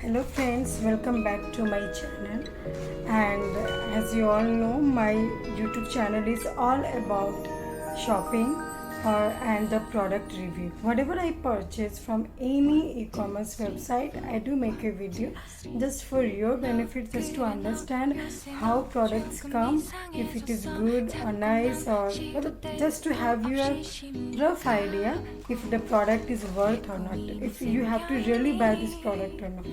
Hello friends, welcome back to my channel. And as you all know, my YouTube channel is all about shopping and the product review. Whatever I purchase from any e-commerce website, I do make a video just for your benefit, just to understand how products come, if it is good or nice, or just to have your rough idea if the product is worth or not, if you have to really buy this product or not.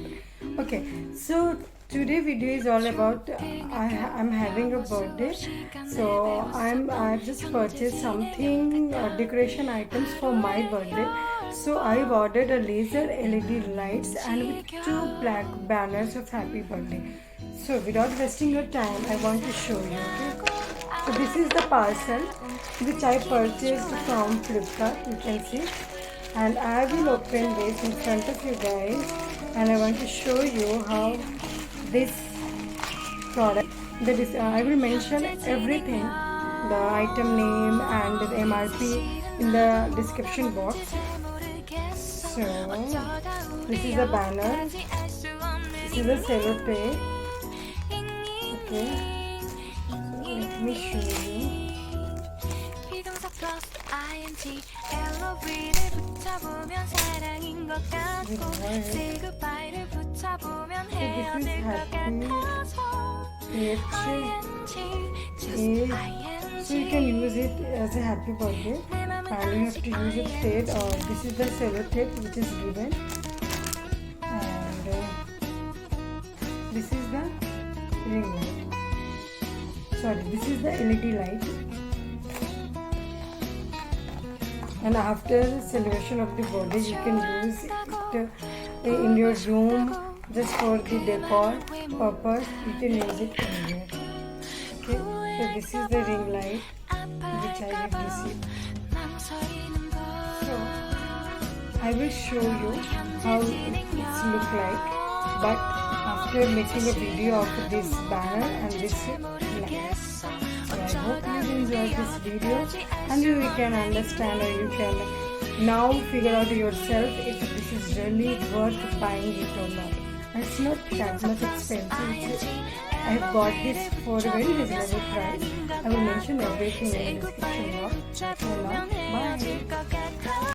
Okay, so today video is all about I'm having a birthday, so I've just purchased something decoration items for my birthday. So I've ordered a laser LED lights and with two black banners of happy birthday. So without wasting your time, I want to show you. Okay, so this is the parcel which I purchased from Flipkart, you can see, and I will open this in front of you guys, and I want to show you how this product, I will mention everything, the item name and the MRP in the description box. So this is a banner, this is a sellotape. Okay, let me show you. So you can use it as a happy birthday, and you have to use it straight, or this is the sellotape which is given, and this is the ring light, sorry, this is the LED light. And after celebration of the birthday, you can use it in your room just for the decor purpose. You can use it anywhere. Okay, so this is the ring light which I have received. So I will show you how it look like, but after making a video of this banner and this light. So I hope you enjoyed this video and you can understand, or you can now figure out yourself if this is really worth buying it or not. It's not that much expensive. I have got this for a very reasonable price. I will mention everything in the description box. So now, bye.